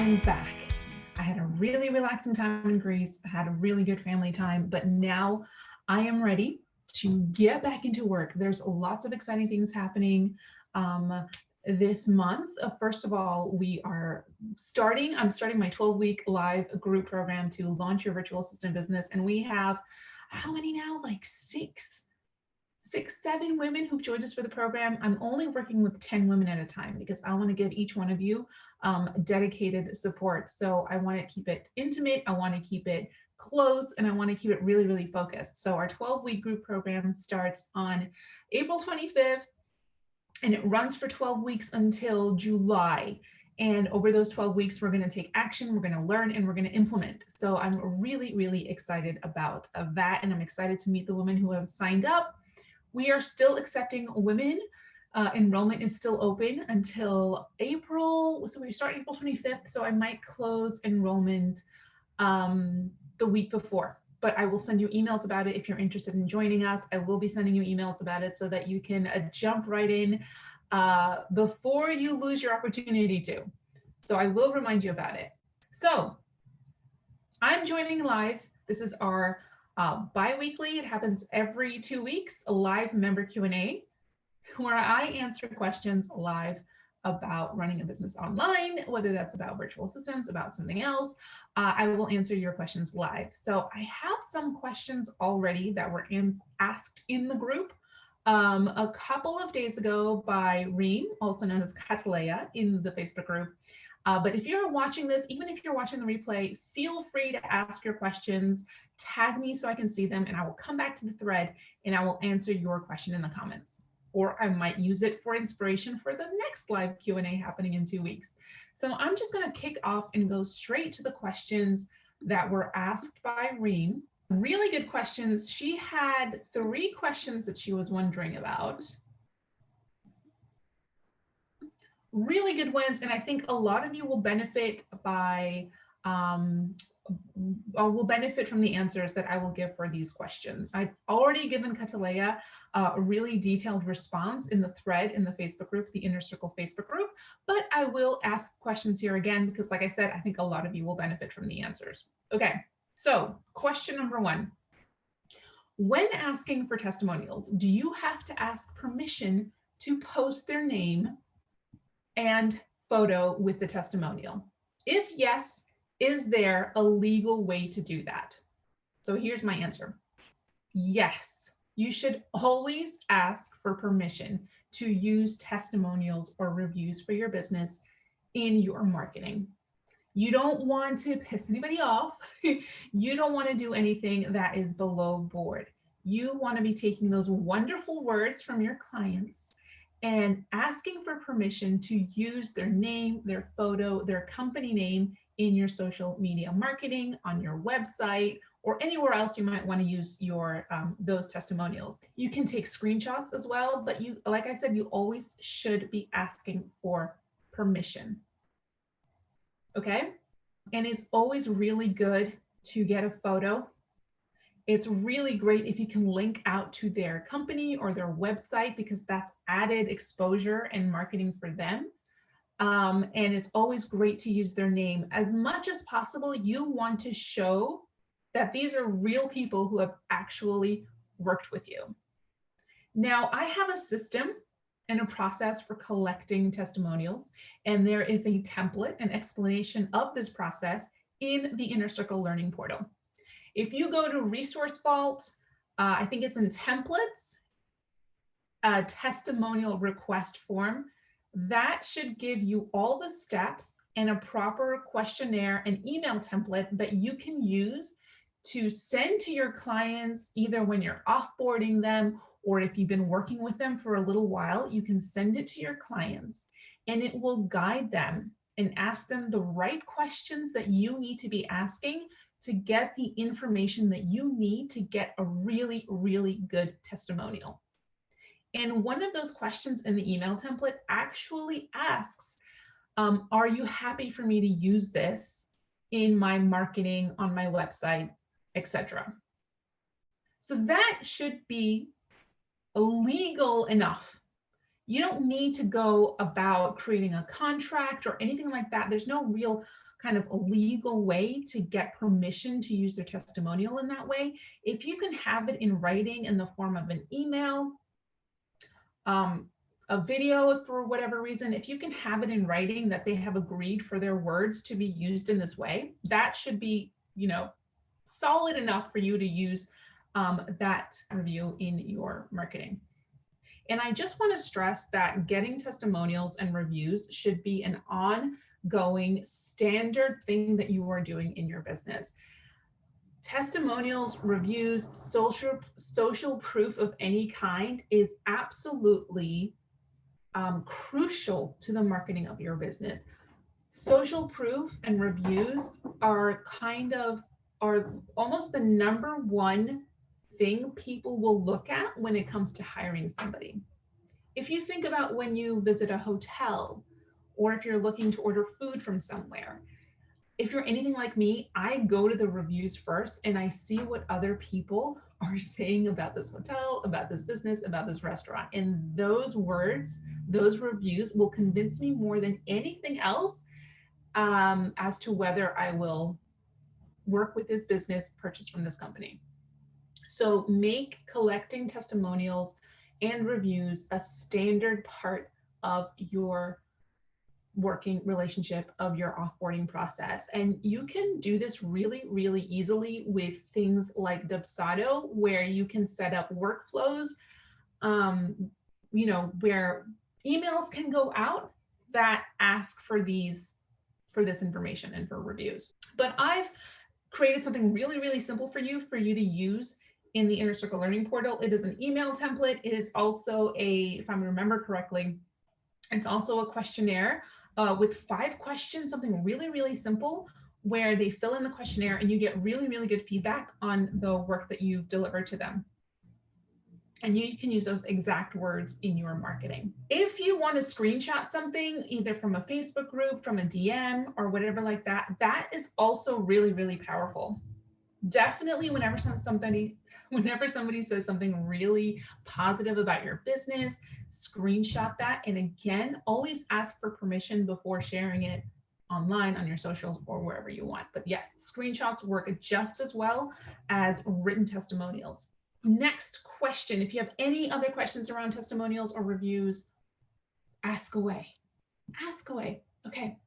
I'm back. I had a really relaxing time in Greece. I had a really good family time, but now I am ready to get back into work. There's lots of exciting things happening this month. First of all, I'm starting my 12-week live group program to launch your virtual assistant business. And we have, how many now? Like six, 7 women who've joined us for the program. I'm only working with 10 women at a time because I want to give each one of you dedicated support. So I want to keep it intimate. I want to keep it close, and I want to keep it really, really focused. So our 12-week group program starts on April 25th, and it runs for 12 weeks until July. And over those 12 weeks, we're going to take action, we're going to learn, and we're going to implement. So I'm really, really excited about that. And I'm excited to meet the women who have signed up. We are still accepting women. Enrollment is still open until April. So we start April 25th. So I might close enrollment the week before, but I will send you emails about it if you're interested in joining us. I will be sending you emails about it so that you can jump right in before you lose your opportunity to. So I will remind you about it. So I'm joining live. This is our bi-weekly, it happens every 2 weeks, a live member Q&A where I answer questions live about running a business online, whether that's about virtual assistants, about something else. I will answer your questions live. So I have some questions already that were asked in the group a couple of days ago by Reem, also known as Katalea, in the Facebook group. But if you're watching this, even if you're watching the replay, feel free to ask your questions, tag me so I can see them, and I will come back to the thread and I will answer your question in the comments. Or I might use it for inspiration for the next live Q&A happening in 2 weeks. So I'm just going to kick off and go straight to the questions that were asked by Reem. Really good questions. She had 3 questions that she was wondering about. Really good ones, and I think a lot of you will benefit by will benefit from the answers that I will give for these questions. I've already given Katalea a really detailed response in the thread in the Facebook group, the Inner Circle Facebook group, but I will ask questions here again because, like I said, I think a lot of you will benefit from the answers. Okay, so question number 1. When asking for testimonials, do you have to ask permission to post their name and photo with the testimonial? If yes, is there a legal way to do that? So here's my answer. Yes, you should always ask for permission to use testimonials or reviews for your business in your marketing. You don't want to piss anybody off. You don't want to do anything that is below board. You want to be taking those wonderful words from your clients and asking for permission to use their name, their photo, their company name in your social media marketing, on your website, or anywhere else you might want to use your those testimonials. You can take screenshots as well, but you, like I said, you always should be asking for permission. Okay? And it's always really good to get a photo. It's really great if you can link out to their company or their website because that's added exposure and marketing for them. And it's always great to use their name. As much as possible, you want to show that these are real people who have actually worked with you. Now, I have a system and a process for collecting testimonials, and there is a template, an explanation of this process in the Inner Circle Learning Portal. If you go to Resource Vault, I think it's in Templates, testimonial request form, that should give you all the steps and a proper questionnaire and email template that you can use to send to your clients, either when you're offboarding them or if you've been working with them for a little while, you can send it to your clients and it will guide them and ask them the right questions that you need to be asking to get the information that you need to get a really, really good testimonial. And one of those questions in the email template actually asks, are you happy for me to use this in my marketing, on my website, etc. So that should be legal enough. You don't need to go about creating a contract or anything like that. There's no real kind of legal way to get permission to use their testimonial in that way. If you can have it in writing in the form of an email, a video, for whatever reason, if you can have it in writing that they have agreed for their words to be used in this way, that should be, solid enough for you to use that review in your marketing. And I just want to stress that getting testimonials and reviews should be an ongoing standard thing that you are doing in your business. Testimonials, reviews, social proof of any kind is absolutely crucial to the marketing of your business. Social proof and reviews are almost the number one thing people will look at when it comes to hiring somebody. If you think about when you visit a hotel, or if you're looking to order food from somewhere, if you're anything like me, I go to the reviews first and I see what other people are saying about this hotel, about this business, about this restaurant. And those words, those reviews will convince me more than anything else as to whether I will work with this business, purchase from this company. So make collecting testimonials and reviews a standard part of your working relationship, of your offboarding process. And you can do this really, really easily with things like Dubsado, where you can set up workflows, where emails can go out that ask for this information and for reviews. But I've created something really, really simple for you to use in the Inner Circle Learning Portal. It is an email template. It is also if I remember correctly, it's also a questionnaire with 5 questions, something really, really simple, where they fill in the questionnaire and you get really, really good feedback on the work that you've delivered to them. And you can use those exact words in your marketing. If you want to screenshot something, either from a Facebook group, from a DM, or whatever like that, that is also really, really powerful. Definitely whenever somebody says something really positive about your business, screenshot that. And again, always ask for permission before sharing it online on your socials or wherever you want. But yes, screenshots work just as well as written testimonials. Next question. If you have any other questions around testimonials or reviews, ask away. Ask away. Okay.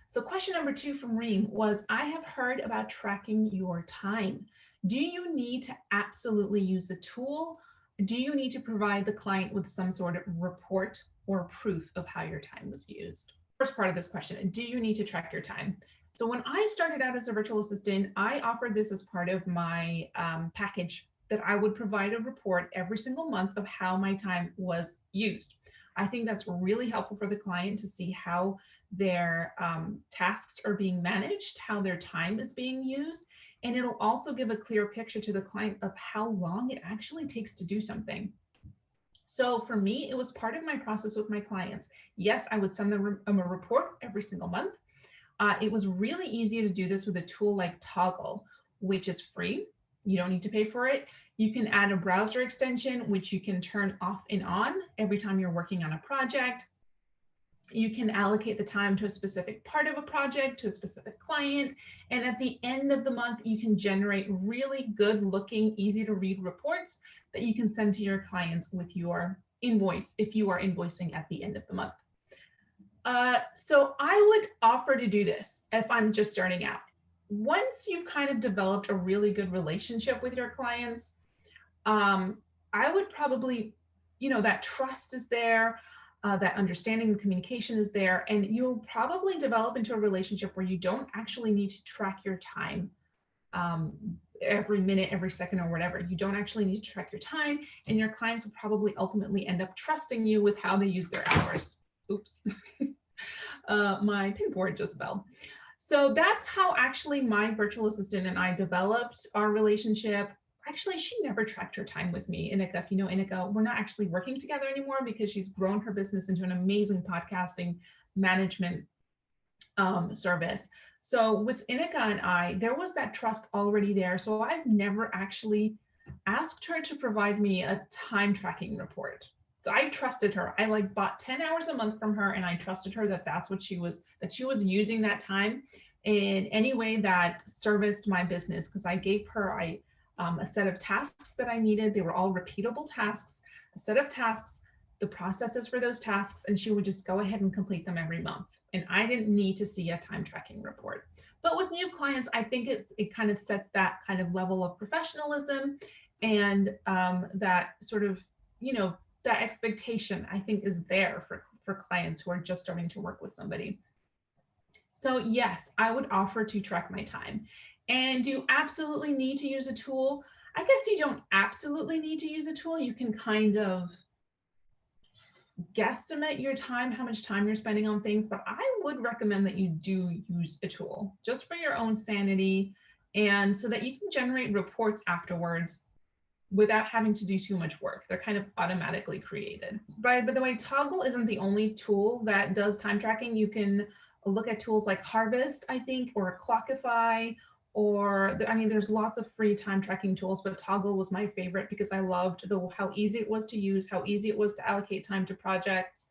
So question number 2 from Reem was, I have heard about tracking your time. Do you need to absolutely use the tool? Do you need to provide the client with some sort of report or proof of how your time was used? First part of this question, do you need to track your time? So when I started out as a virtual assistant, I offered this as part of my package, that I would provide a report every single month of how my time was used. I think that's really helpful for the client to see how their tasks are being managed, how their time is being used. And it'll also give a clear picture to the client of how long it actually takes to do something. So for me, it was part of my process with my clients. Yes, I would send them a report every single month. It was really easy to do this with a tool like Toggle, which is free. You don't need to pay for it. You can add a browser extension, which you can turn off and on every time you're working on a project. You can allocate the time to a specific part of a project, to a specific client. And at the end of the month, you can generate really good looking, easy to read reports that you can send to your clients with your invoice, if you are invoicing at the end of the month. So I would offer to do this if I'm just starting out. Once you've kind of developed a really good relationship with your clients, I would probably, that trust is there, that understanding and communication is there, and you'll probably develop into a relationship where you don't actually need to track your time every minute, every second, or whatever. You don't actually need to track your time, and your clients will probably ultimately end up trusting you with how they use their hours. Oops, my pin board just fell. So that's how actually my virtual assistant and I developed our relationship. Actually, she never tracked her time with me. Inika, if you know Inika, we're not actually working together anymore because she's grown her business into an amazing podcasting management service. So with Inika and I, there was that trust already there. So I've never actually asked her to provide me a time tracking report. So I trusted her. I like bought 10 hours a month from her, and I trusted her that that's what she was, that she was using that time in any way that serviced my business. Because I gave her a set of tasks that I needed. They were all repeatable tasks, a set of tasks, the processes for those tasks, and she would just go ahead and complete them every month. And I didn't need to see a time tracking report. But with new clients, I think it kind of sets that kind of level of professionalism and that sort of, that expectation, I think, is there for clients who are just starting to work with somebody. So yes, I would offer to track my time. And do you absolutely need to use a tool? I guess you don't absolutely need to use a tool. You can kind of guesstimate your time, how much time you're spending on things, but I would recommend that you do use a tool just for your own sanity and so that you can generate reports afterwards without having to do too much work. They're kind of automatically created. By the way, Toggle isn't the only tool that does time tracking. You can look at tools like Harvest, I think, or Clockify, or I mean, there's lots of free time tracking tools, but Toggle was my favorite because I loved how easy it was to use, how easy it was to allocate time to projects.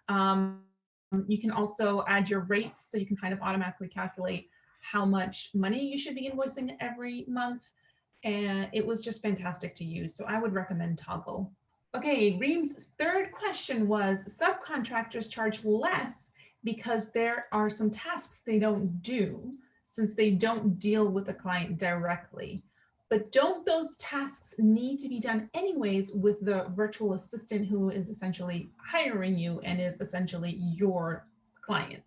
You can also add your rates, so you can kind of automatically calculate how much money you should be invoicing every month. And it was just fantastic to use. So I would recommend Toggle. Okay, Reem's third question was, subcontractors charge less because there are some tasks they don't do since they don't deal with the client directly. But don't those tasks need to be done anyways with the virtual assistant who is essentially hiring you and is essentially your client?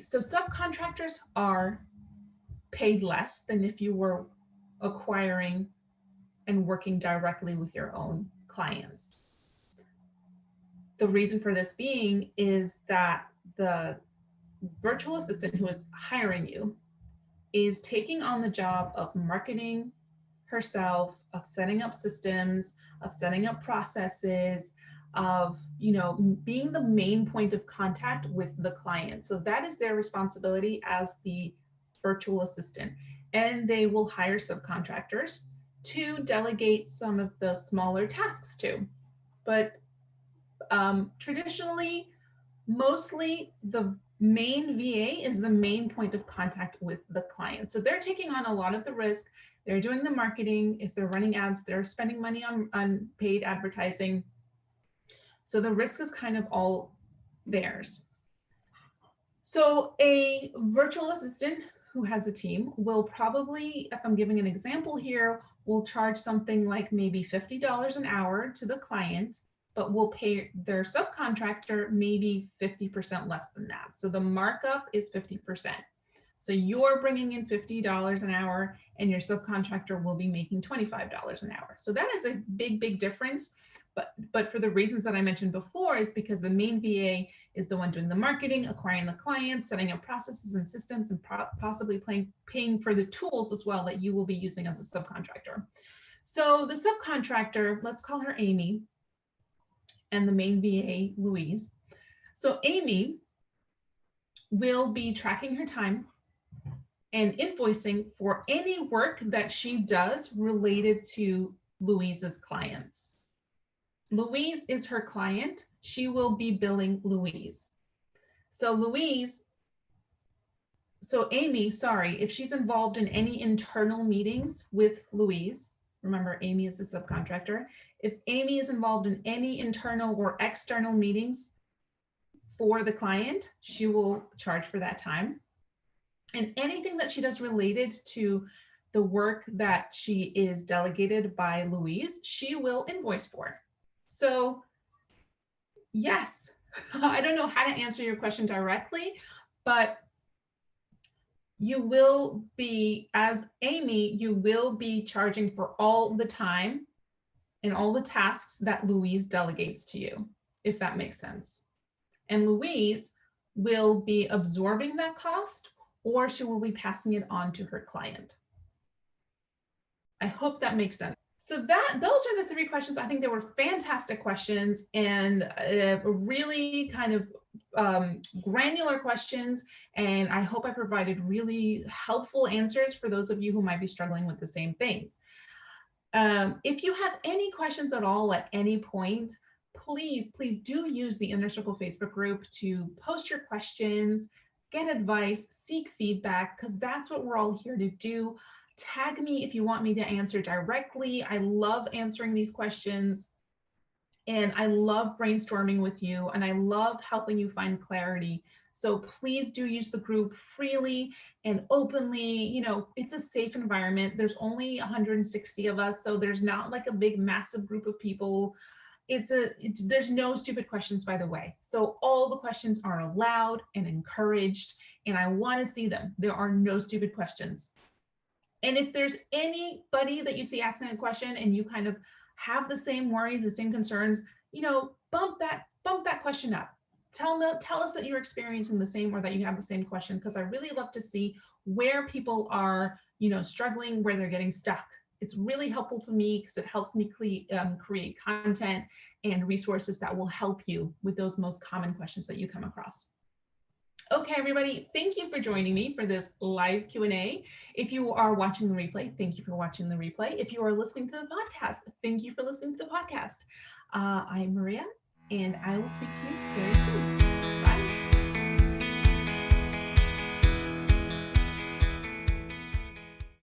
So subcontractors are paid less than if you were acquiring and working directly with your own clients. The reason for this being is that the virtual assistant who is hiring you is taking on the job of marketing herself, of setting up systems, of setting up processes, of being the main point of contact with the client. So that is their responsibility as the virtual assistant. And they will hire subcontractors to delegate some of the smaller tasks to. But traditionally, mostly the main VA is the main point of contact with the client. So they're taking on a lot of the risk. They're doing the marketing. If they're running ads, they're spending money on paid advertising. So the risk is kind of all theirs. So a virtual assistant who has a team will probably, if I'm giving an example here, will charge something like maybe $50 an hour to the client, but will pay their subcontractor maybe 50% less than that. So the markup is 50%. So you're bringing in $50 an hour and your subcontractor will be making $25 an hour. So that is a big, big difference. But for the reasons that I mentioned before, is because the main VA is the one doing the marketing, acquiring the clients, setting up processes and systems, and possibly paying for the tools as well that you will be using as a subcontractor. So the subcontractor, let's call her Amy, and the main VA, Louise. So Amy will be tracking her time and invoicing for any work that she does related to Louise's clients. Louise is her client. She will be billing Louise. So Amy, if she's involved in any internal meetings with Louise, remember Amy is a subcontractor. If Amy is involved in any internal or external meetings for the client, she will charge for that time. And anything that she does related to the work that she is delegated by Louise, she will invoice for. So yes, I don't know how to answer your question directly, but you will be, as Amy, you will be charging for all the time and all the tasks that Louise delegates to you, if that makes sense. And Louise will be absorbing that cost, or she will be passing it on to her client. I hope that makes sense. So those are the three questions. I think they were fantastic questions and really kind of granular questions. And I hope I provided really helpful answers for those of you who might be struggling with the same things. If you have any questions at all at any point, please do use the Inner Circle Facebook group to post your questions, get advice, seek feedback, because that's what we're all here to do. Tag me if you want me to answer directly. I love answering these questions. And I love brainstorming with you, and I love helping you find clarity. So please do use the group freely and openly. It's a safe environment. There's only 160 of us, so there's not like a big, massive group of people. There's no stupid questions, by the way. So all the questions are allowed and encouraged, and I want to see them. There are no stupid questions. And if there's anybody that you see asking a question and you kind of have the same worries, the same concerns, bump that question up. Tell us that you're experiencing the same, or that you have the same question, because I really love to see where people are, struggling, where they're getting stuck. It's really helpful to me because it helps me create content and resources that will help you with those most common questions that you come across. Okay, everybody, thank you for joining me for this live Q&A. If you are watching the replay, thank you for watching the replay. If you are listening to the podcast, thank you for listening to the podcast. I'm Maria, and I will speak to you very soon.